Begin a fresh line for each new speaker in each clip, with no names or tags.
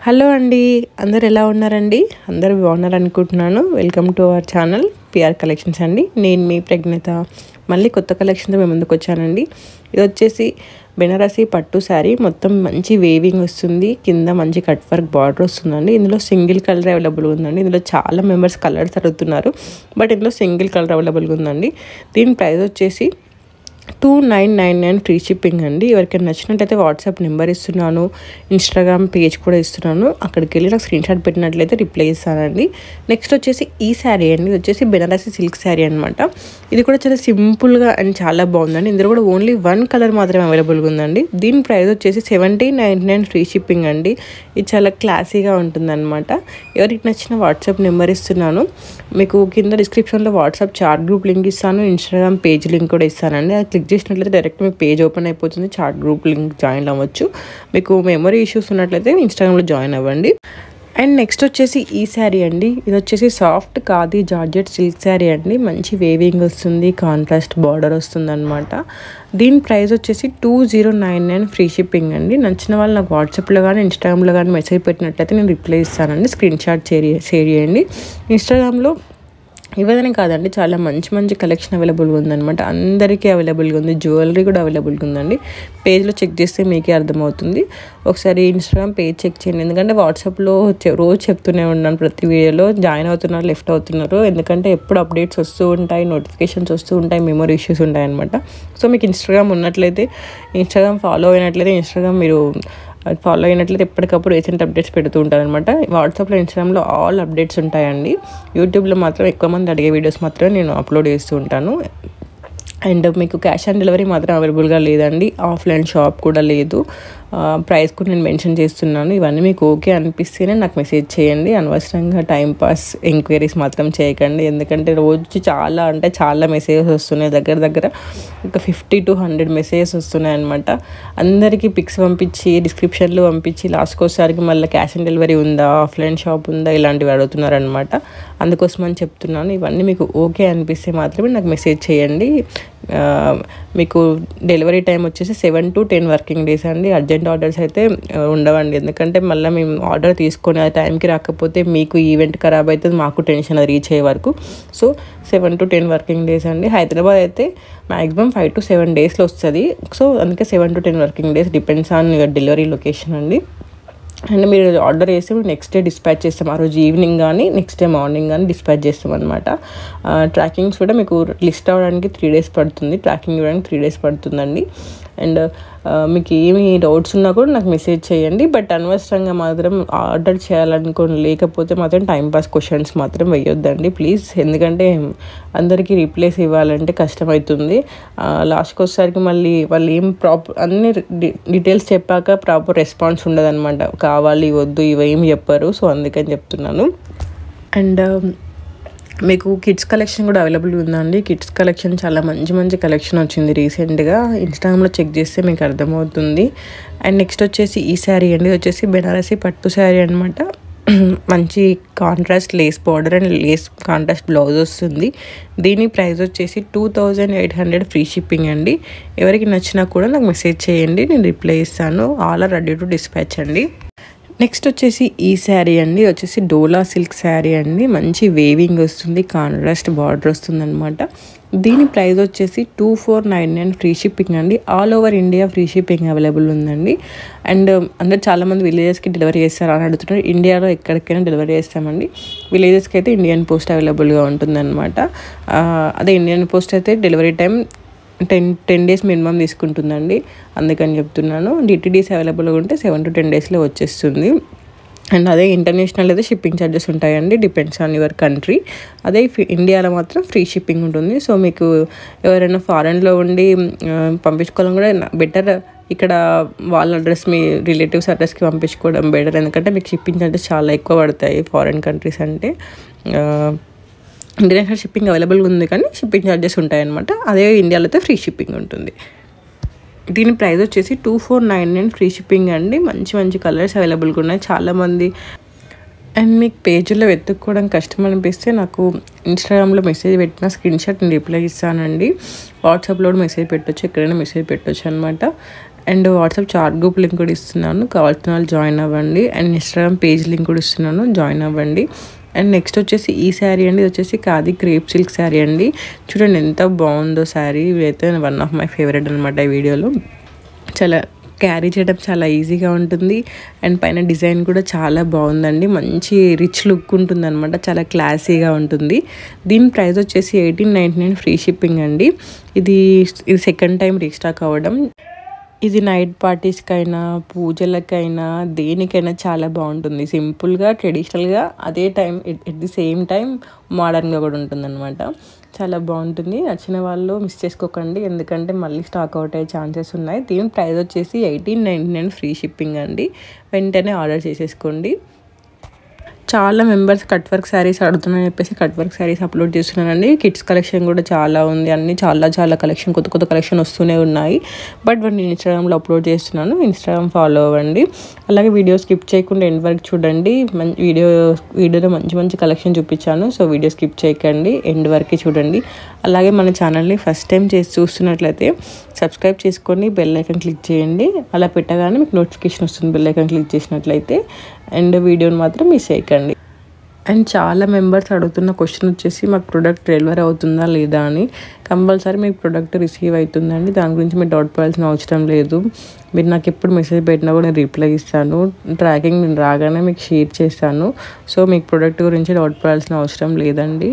Hello అండి, అందరు ఎలా ఉన్నారండి? అందరూ బాగున్నారనుకుంటున్నాను. Welcome to our channel PR collections అండి. నేను మీ ప్రజ్ఞత మళ్ళీ కొత్త కలెక్షన్తో మేము ముందుకు వచ్చానండి. ఇది వచ్చేసి బెనారసీ పట్టు శారీ, మొత్తం మంచి వేవింగ్ వస్తుంది, కింద మంచి కట్ వర్క్ బార్డర్ వస్తుందండి. ఇందులో సింగిల్ కలర్ అవైలబుల్ ఉందండి. ఇందులో చాలా మెంబర్స్ కలర్స్ అడుగుతున్నారు, బట్ ఇందులో సింగిల్ కలర్ అవైలబుల్గా ఉందండి. దీని ప్రైస్ వచ్చేసి 2999 ఫ్రీ షిప్పింగ్ అండి. ఎవరికైనా నచ్చినట్లయితే వాట్సాప్ నెంబర్ ఇస్తున్నాను, ఇన్స్టాగ్రామ్ పేజ్ కూడా ఇస్తున్నాను. అక్కడికి వెళ్ళి నాకు స్క్రీన్ షాట్ పెట్టినట్లయితే రిప్లై ఇస్తానండి. నెక్స్ట్ వచ్చేసి ఈ శారీ అండి. ఇది వచ్చేసి బెనారసీ సిల్క్ శారీ అనమాట. ఇది కూడా చాలా సింపుల్గా అండ్ చాలా బాగుందండి. ఇందులో కూడా ఓన్లీ వన్ కలర్ మాత్రమే అవైలబుల్గా ఉందండి. దీని ప్రైస్ వచ్చేసి 1799 ఫ్రీ షిప్పింగ్ అండి. ఇది చాలా క్లాసీగా ఉంటుందన్నమాట. ఎవరికి నచ్చిన వాట్సాప్ నెంబర్ ఇస్తున్నాను. మీకు కింద డిస్క్రిప్షన్లో వాట్సాప్ చాట్ గ్రూప్ లింక్ ఇస్తాను, ఇన్స్టాగ్రామ్ పేజ్ లింక్ కూడా ఇస్తానండి. అది క్లిక్ చేసినట్లయితే డైరెక్ట్ మీ పేజ్ ఓపెన్ అయిపోతుంది. చాట్ గ్రూప్ లింక్ జాయిన్ అవ్వచ్చు. మీకు మెమరీ ఇష్యూస్ ఉన్నట్లయితే ఇన్స్టాగ్రామ్లో జాయిన్ అవ్వండి. అండ్ నెక్స్ట్ వచ్చేసి ఈ శారీ అండి. ఇది వచ్చేసి soft khadi georgette silk sari అండి. మంచి వేవింగ్ వస్తుంది, కాంట్రాస్ట్ బార్డర్ వస్తుంది అనమాట. దీని ప్రైస్ వచ్చేసి 2099 ఫ్రీ షిప్పింగ్ అండి. నచ్చిన వాళ్ళు నాకు వాట్సాప్లో కానీ ఇన్స్టాగ్రామ్లో కానీ మెసేజ్ పెట్టినట్లయితే నేను రిప్లై ఇస్తానండి. స్క్రీన్ షాట్ షేర్ చేయండి. ఇన్స్టాగ్రామ్లో ఇవన్నీ కాదండి, చాలా మంచి మంచి కలెక్షన్ అవైలబుల్గా ఉందన్నమాట. అందరికీ అవైలబుల్గా ఉంది. జ్యువెలరీ కూడా అవైలబుల్గా ఉందండి. పేజ్లో చెక్ చేస్తే మీకే అర్థమవుతుంది. ఒకసారి ఇన్స్టాగ్రామ్ పేజ్ చెక్ చేయండి. ఎందుకంటే వాట్సాప్లో రోజు చెప్తూనే ఉన్నాను, ప్రతి వీడియోలో జాయిన్ అవుతున్నారు, లెఫ్ట్ అవుతున్నారు. ఎందుకంటే ఎప్పుడు అప్డేట్స్ వస్తూ ఉంటాయి, నోటిఫికేషన్స్ వస్తూ ఉంటాయి, మెమరీ ఇష్యూస్ ఉంటాయి అనమాట. సో మీకు ఇన్స్టాగ్రామ్ ఉన్నట్లయితే, ఇన్స్టాగ్రామ్ ఫాలో అయినట్లయితే, ఇన్స్టాగ్రామ్ మీరు ఫాలో అయినట్లయితే ఎప్పటికప్పుడు రీసెంట్ అప్డేట్స్ పెడుతూ ఉంటారనమాట. వాట్సాప్లో ఇన్స్టాగ్రామ్లో ఆల్ అప్డేట్స్ ఉంటాయండి. యూట్యూబ్లో మాత్రం ఎక్కువ మంది అడిగే వీడియోస్ మాత్రమే నేను అప్లోడ్ చేస్తూ ఉంటాను. అండ్ మీకు క్యాష్ ఆన్ డెలివరీ మాత్రం అవైలబుల్గా లేదండి. ఆఫ్లైన్ షాప్ కూడా లేదు. ప్రైస్ కూడా నేను మెన్షన్ చేస్తున్నాను. ఇవన్నీ మీకు ఓకే అనిపిస్తేనే నాకు మెసేజ్ చేయండి. అనవసరంగా టైంపాస్ ఎంక్వైరీస్ మాత్రం చేయకండి. ఎందుకంటే రోజు చాలా మెసేజెస్ వస్తున్నాయి. దగ్గర ఒక 50 to 100 మెసేజెస్ వస్తున్నాయి అనమాట. అందరికీ పిక్స్ పంపించి, డిస్క్రిప్షన్లో పంపించి, లాస్ట్కి వచ్చేసరికి మళ్ళీ క్యాష్ ఆన్ డెలివరీ ఉందా, ఆఫ్లైన్ షాప్ ఉందా, ఇలాంటివి అడుగుతున్నారనమాట. అందుకోసం అని చెప్తున్నాను. ఇవన్నీ మీకు ఓకే అనిపిస్తే మాత్రమే నాకు మెసేజ్ చేయండి. మీకు డెలివరీ టైం వచ్చేసి 7 to 10 వర్కింగ్ డేస్ అండి. అర్జెంట్ ఆర్డర్స్ అయితే ఉండవండి. ఎందుకంటే మళ్ళీ మేము ఆర్డర్ తీసుకొని ఆ టైంకి రాకపోతే మీకు ఈవెంట్ ఖరాబ్ అవుతుంది, మాకు టెన్షన్ అది రీచ్ అయ్యే వరకు. సో 7 to 10 వర్కింగ్ డేస్ అండి. హైదరాబాద్ అయితే మ్యాక్సిమం 5 to 7 డేస్లో వస్తుంది. సో అందుకే 7 to 10 working days, depends on your delivery location అండి. అండ్ మీరు ఆర్డర్ చేస్తే నెక్స్ట్ డే డిస్పాచ్ చేస్తాం. ఆ రోజు ఈవినింగ్ కానీ నెక్స్ట్ డే మార్నింగ్ కానీ డిస్పాచ్ చేస్తాం అనమాట. ట్రాకింగ్స్ కూడా మీకు లిస్ట్ అవ్వడానికి 3 days పడుతుంది, ట్రాకింగ్ ఇవ్వడానికి 3 days పడుతుందండి. అండ్ మీకు ఏమి డౌట్స్ ఉన్నా కూడా నాకు మెసేజ్ చేయండి. బట్ అనవసరంగా మాత్రం ఆర్డర్ చేయాలనుకోని లేకపోతే మాత్రం టైంపాస్ క్వశ్చన్స్ మాత్రం వేయొద్దండి ప్లీజ్. ఎందుకంటే అందరికీ రిప్లైస్ ఇవ్వాలంటే కష్టమవుతుంది. లాస్ట్కి వచ్చేసరికి మళ్ళీ వాళ్ళు ఏం అన్ని డీటెయిల్స్ చెప్పాక ప్రాపర్ రెస్పాన్స్ ఉండదన్నమాట. కావాలి వద్దు ఇవేం చెప్పరు. సో అందుకని చెప్తున్నాను. అండ్ మీకు కిడ్స్ కలెక్షన్ కూడా అవైలబుల్ ఉందండి. కిడ్స్ కలెక్షన్ చాలా మంచి కలెక్షన్ వచ్చింది రీసెంట్గా. ఇన్స్టాగ్రామ్లో చెక్ చేస్తే మీకు అర్థమవుతుంది. అండ్ నెక్స్ట్ వచ్చేసి ఈ శారీ అండి. వచ్చేసి బెనారసీ పట్టు శారీ అనమాట. మంచి contrast lace border and Lay's contrast blouse వస్తుంది. దీని ప్రైస్ వచ్చేసి 2800 ఫ్రీ షిప్పింగ్ అండి. ఎవరికి నచ్చినా కూడా నాకు మెసేజ్ చేయండి, నేను రిప్లై ఇస్తాను. All are ready to dispatch అండి. నెక్స్ట్ వచ్చేసి ఈ శారీ అండి. వచ్చేసి డోలా సిల్క్ శారీ అండి. మంచి వేవింగ్ వస్తుంది, కాంట్రాస్ట్ బార్డర్ వస్తుంది అనమాట. దీని ప్రైస్ వచ్చేసి 2499 ఫ్రీ షిప్పింగ్ అండి. All over India free shipping available ఉందండి. అండ్ అందరు చాలామంది విలేజెస్కి డెలివరీ చేస్తారు అని అడుగుతున్నారు. ఇండియాలో ఎక్కడికైనా డెలివరీ చేస్తామండి. విలేజెస్కి అయితే ఇండియన్ పోస్ట్ అవైలబుల్గా ఉంటుందన్నమాట. అదే ఇండియన్ పోస్ట్ అయితే డెలివరీ టైం 10 days మినిమం తీసుకుంటుందండి. అందుకని చెప్తున్నాను. డిటిడిస్ అవైలబుల్గా ఉంటే 7 to 10 daysలో వచ్చేస్తుంది. అండ్ అదే ఇంటర్నేషనల్ అయితే షిప్పింగ్ ఛార్జెస్ ఉంటాయండి, డిపెండ్స్ ఆన్ యువర్ కంట్రీ. అదే ఇండియాలో మాత్రం ఫ్రీ షిప్పింగ్ ఉంటుంది. సో మీకు ఎవరైనా ఫారెన్లో ఉండి పంపించుకోవాలని కూడా బెటర్, ఇక్కడ వాళ్ళ అడ్రస్ మీ రిలేటివ్స్ అడ్రస్కి పంపించుకోవడం బెటర్. ఎందుకంటే మీకు షిప్పింగ్ ఛార్జెస్ చాలా ఎక్కువ పడతాయి ఫారెన్ కంట్రీస్ అంటే. ఇంటర్నేషనల్ షిప్పింగ్ అవైలబుల్గా ఉంది కానీ షిప్పింగ్ ఛార్జెస్ ఉంటాయన్నమాట. అదే ఇండియాలో అయితే ఫ్రీ షిప్పింగ్ ఉంటుంది. దీని ప్రైస్ వచ్చేసి 2499 ఫ్రీ షిప్పింగ్ అండి. మంచి కలర్స్ అవైలబుల్గా ఉన్నాయి చాలామంది. అండ్ మీకు పేజీలో వెతుక్కోవడం కష్టం అనిపిస్తే నాకు ఇన్స్టాగ్రామ్లో మెసేజ్ పెట్టిన స్క్రీన్ షాట్ నేను రిప్లై ఇస్తానండి. వాట్సాప్లో మెసేజ్ పెట్టొచ్చు, ఎక్కడైనా మెసేజ్ పెట్టొచ్చు అనమాట. And WhatsApp chat group link కూడా ఇస్తున్నాను, కావాల్సిన వాళ్ళు జాయిన్ అవ్వండి. అండ్ ఇన్స్టాగ్రామ్ పేజ్ లింక్ కూడా ఇస్తున్నాను, జాయిన్ అవ్వండి. అండ్ నెక్స్ట్ వచ్చేసి ఈ శారీ అండి, ఇది వచ్చేసి ఖాదీ క్రేప్ సిల్క్ శారీ అండి. చూడండి ఎంత బాగుందో శారీ, ఇదైతే వన్ ఆఫ్ మై ఫేవరెట్ అనమాట. ఈ వీడియోలో చాలా క్యారీ చేయడం చాలా ఈజీగా ఉంటుంది. అండ్ పైన డిజైన్ కూడా చాలా బాగుందండి, మంచి రిచ్ లుక్ ఉంటుంది అనమాట, చాలా క్లాసీగా ఉంటుంది. దీని ప్రైస్ వచ్చేసి 1899 ఫ్రీ షిప్పింగ్ అండి. ఇది సెకండ్ టైం రీస్టాక్ అవ్వడం. ఇది నైట్ పార్టీస్కైనా పూజలకైనా దేనికైనా చాలా బాగుంటుంది. సింపుల్గా ట్రెడిషనల్గా అదే time at the same time మోడర్న్గా కూడా ఉంటుంది అనమాట. చాలా బాగుంటుంది. నచ్చిన వాళ్ళు మిస్ చేసుకోకండి, ఎందుకంటే మళ్ళీ స్టాక్ అవుట్ అయ్యే ఛాన్సెస్ ఉన్నాయి. దీని ప్రైస్ వచ్చేసి 1899 ఫ్రీ షిప్పింగ్ అండి. వెంటనే ఆర్డర్ చేసేసుకోండి. చాలా మెంబర్స్ కట్ వర్క్ శారీస్ అడుగుతున్నాయని చెప్పేసి కట్ వర్క్ శారీస్ అప్లోడ్ చేస్తున్నానండి. కిడ్స్ కలెక్షన్ కూడా చాలా ఉంది, అన్ని చాలా కలెక్షన్, కొత్త కలెక్షన్ వస్తూనే ఉన్నాయి. బట్ నేను ఇన్స్టాగ్రామ్లో అప్లోడ్ చేస్తున్నాను, ఇన్స్టాగ్రామ్ ఫాలో అవ్వండి. అలాగే వీడియో స్కిప్ చేయకుండా ఎండ్ వరకు చూడండి. వీడియోలో మంచి కలెక్షన్ చూపించాను, సో వీడియో స్కిప్ చేయకండి, ఎండ్ వరకు చూడండి. అలాగే మన ఛానల్ని ఫస్ట్ టైం చూస్తున్నట్లయితే సబ్స్క్రైబ్ చేసుకొని బెల్ ఐకాన్ క్లిక్ చేయండి. అలా పెట్టగానే మీకు నోటిఫికేషన్ వస్తుంది బెల్ ఐకాన్ క్లిక్ చేసినట్లయితే. అండ్ వీడియోని మాత్రం మిస్ చేయకండి. అండ్ చాలా మెంబర్స్ అడుగుతున్న క్వశ్చన్ వచ్చేసి మాకు ప్రోడక్ట్ డెలివరీ అవుతుందా లేదా అని. కంపల్సరీ మీకు ప్రోడక్ట్ రిసీవ్ అవుతుందండి, దాని గురించి మీరు డౌట్ పడాల్సిన అవసరం లేదు. మీరు నాకు ఎప్పుడు మెసేజ్ పెట్టినా కూడా నేను రిప్లై ఇస్తాను. ట్రాకింగ్ నేను రాగానే మీకు షేర్ చేస్తాను. సో మీకు ప్రోడక్ట్ గురించి డౌట్ పడాల్సిన అవసరం లేదండి.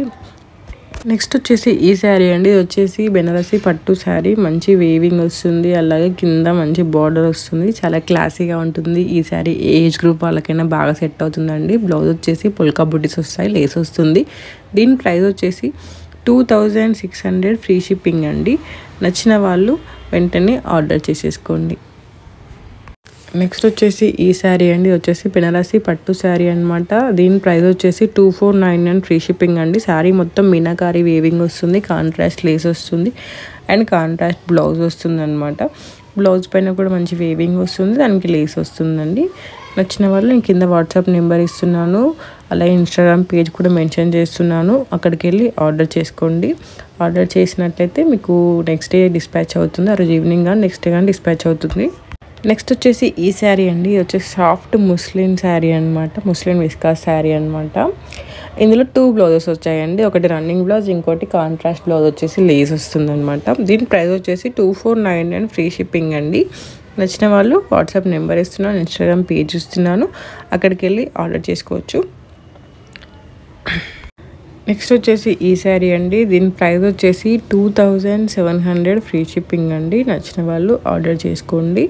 నెక్స్ట్ వచ్చేసి ఈ శారీ అండి, ఇది వచ్చేసి బెనారసి పట్టు శారీ, మంచి వేవింగ్ వస్తుంది, అలాగే కింద మంచి బార్డర్ వస్తుంది, చాలా క్లాసీగా ఉంటుంది. ఈ శారీ ఏజ్ గ్రూప్ వాళ్ళకైనా బాగా సెట్ అవుతుందండి. బ్లౌజ్ వచ్చేసి పుల్కా బుటీస్ వస్తాయి, లేస్ వస్తుంది. దీని ప్రైస్ వచ్చేసి 2600 ఫ్రీ షిప్పింగ్ అండి. నచ్చిన వాళ్ళు వెంటనే ఆర్డర్ చేసేసుకోండి. నెక్స్ట్ వచ్చేసి ఈ శారీ అండి, వచ్చేసి బెనారసి పట్టు శారీ అనమాట. దీని ప్రైస్ వచ్చేసి 2499 ఫ్రీ షిప్పింగ్ అండి. శారీ మొత్తం మీనాకారి వేవింగ్ వస్తుంది, కాంట్రాస్ట్ లేస్ వస్తుంది అండ్ కాంట్రాస్ట్ బ్లౌజ్ వస్తుంది అనమాట. బ్లౌజ్ పైన కూడా మంచి వేవింగ్ వస్తుంది, దానికి లేస్ వస్తుందండి. నచ్చిన వాళ్ళు నేను కింద వాట్సాప్ నెంబర్ ఇస్తున్నాను, అలాగే ఇన్స్టాగ్రామ్ పేజ్ కూడా మెన్షన్ చేస్తున్నాను, అక్కడికి వెళ్ళి ఆర్డర్ చేసుకోండి. ఆర్డర్ చేసినట్లయితే మీకు నెక్స్ట్ డే డిస్పాచ్ అవుతుంది, ఆ రోజు ఈవినింగ్ కానీ నెక్స్ట్ డే కానీ డిస్పాచ్ అవుతుంది. నెక్స్ట్ వచ్చేసి ఈ శారీ అండి, ఇది వచ్చేసి సాఫ్ట్ ముస్లిం శారీ అనమాట, ముస్లిం విస్కాస్ శారీ అనమాట. ఇందులో 2 బ్లౌజెస్ వచ్చాయండి, ఒకటి రన్నింగ్ బ్లౌజ్, ఇంకోటి కాంట్రాస్ట్ బ్లౌజ్ వచ్చేసి లేస్ వస్తుంది అనమాట. దీని ప్రైస్ వచ్చేసి 2499 ఫ్రీ షిప్పింగ్ అండి. నచ్చిన వాళ్ళు వాట్సాప్ నెంబర్ ఇస్తున్నాను, ఇన్స్టాగ్రామ్ పేజ్ ఇస్తున్నాను, అక్కడికి వెళ్ళి ఆర్డర్ చేసుకోవచ్చు. నెక్స్ట్ వచ్చేసి ఈ శారీ అండి, దీని ప్రైస్ వచ్చేసి 2700 ఫ్రీ షిప్పింగ్ అండి. నచ్చిన వాళ్ళు ఆర్డర్ చేసుకోండి.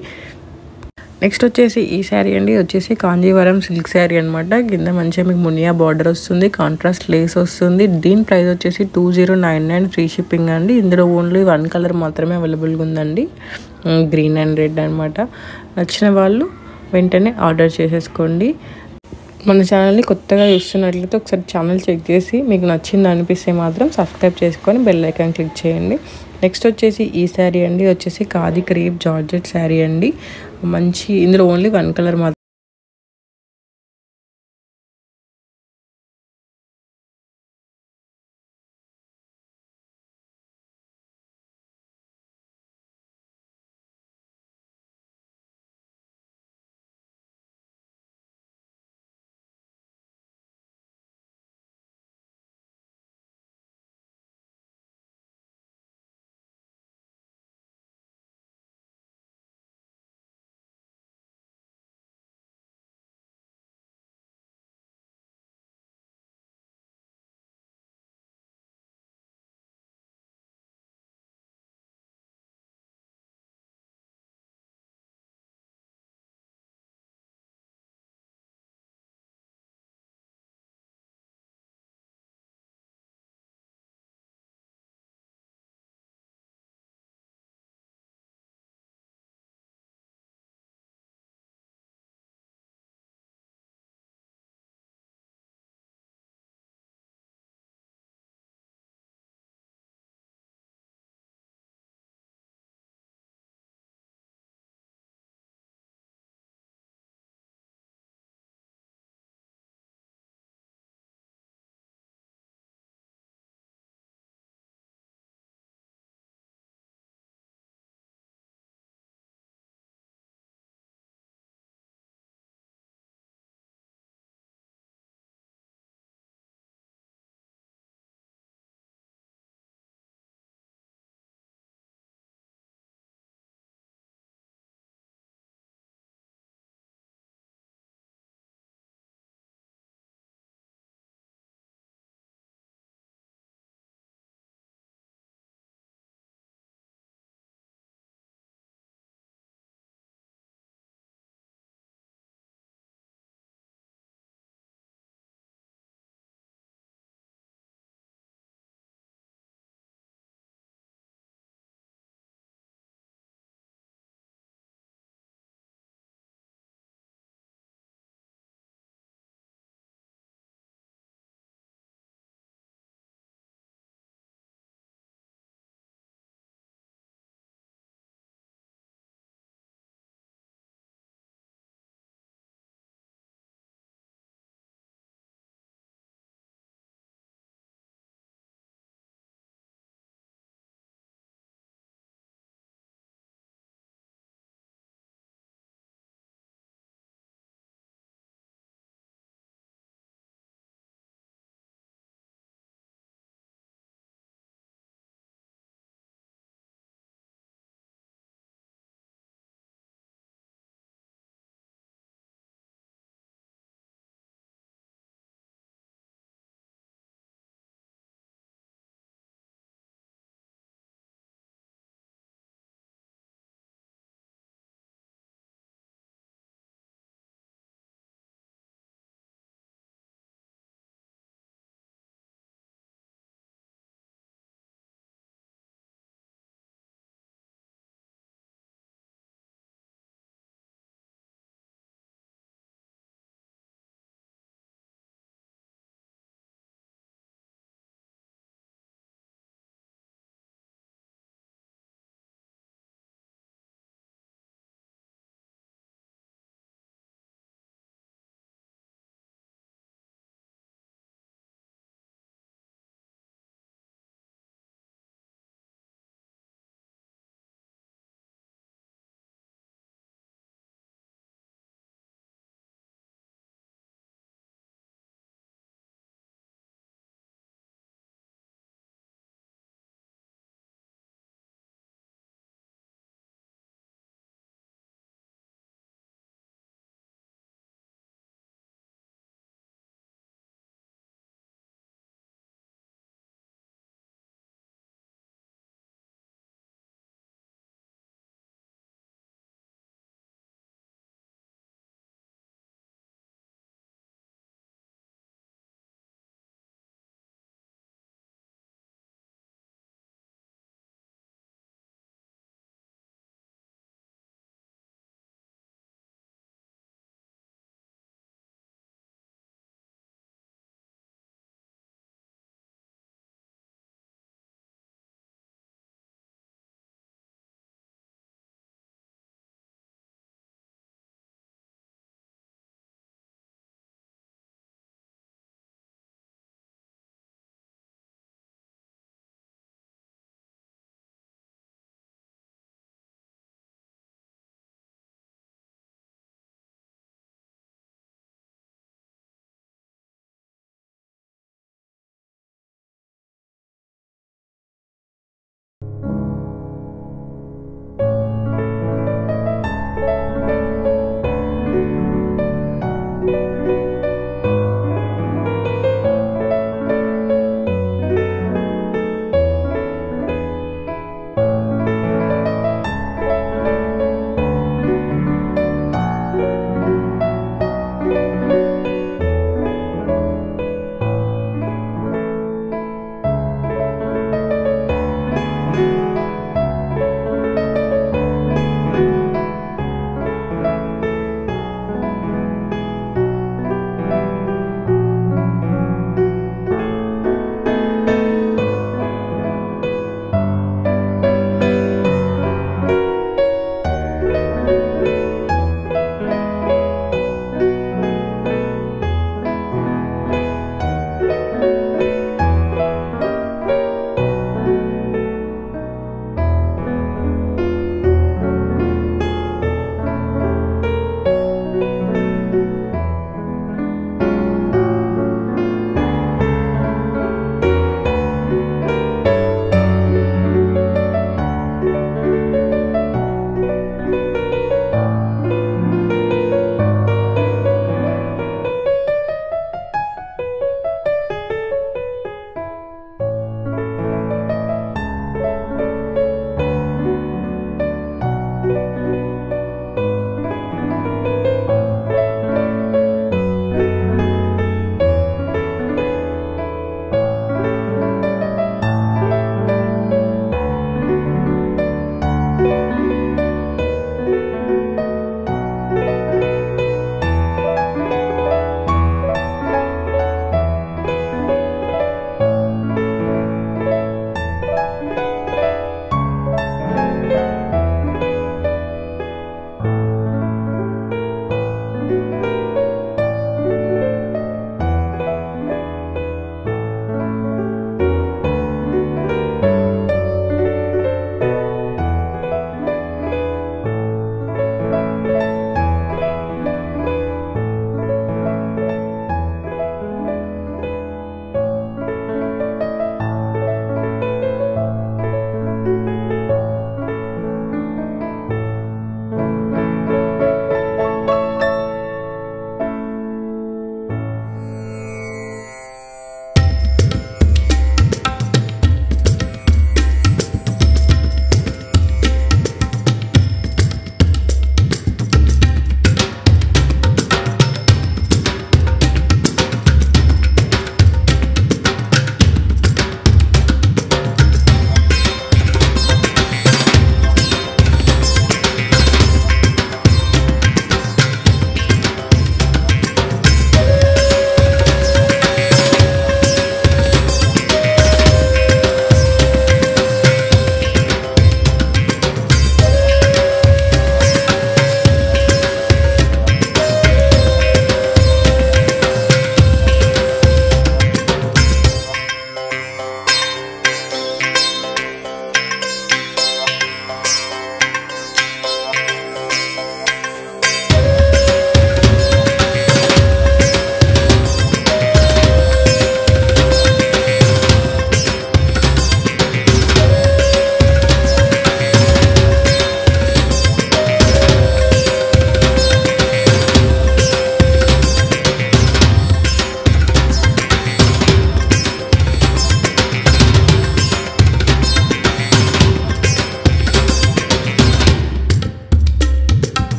నెక్స్ట్ వచ్చేసి ఈ శారీ అండి, వచ్చేసి కాంజీవరం సిల్క్ శారీ అనమాట. కింద మంచిగా మీకు మునియా బార్డర్ వస్తుంది, కాంట్రాస్ట్ లేస్ వస్తుంది. దీని ప్రైస్ వచ్చేసి 2099 ఫ్రీ షిప్పింగ్ అండి. ఇందులో ఓన్లీ 1 కలర్ మాత్రమే అవైలబుల్గా ఉందండి, గ్రీన్ అండ్ రెడ్ అనమాట. నచ్చిన వాళ్ళు వెంటనే ఆర్డర్ చేసేసుకోండి. మన ఛానల్ని కొత్తగా చూస్తున్నట్లయితే ఒకసారి ఛానల్ చెక్ చేసి మీకు నచ్చింది అనిపిస్తే మాత్రం సబ్స్క్రైబ్ చేసుకొని బెల్ ఐకాన్ క్లిక్ చేయండి. నెక్స్ట్ వచ్చేసి ఈ శారీ అండి, వచ్చేసి ఖాదీ క్రేప్ జార్జెట్ శారీ అండి. మంచి ఇందులో ఓన్లీ 1 కలర్ మాత్రం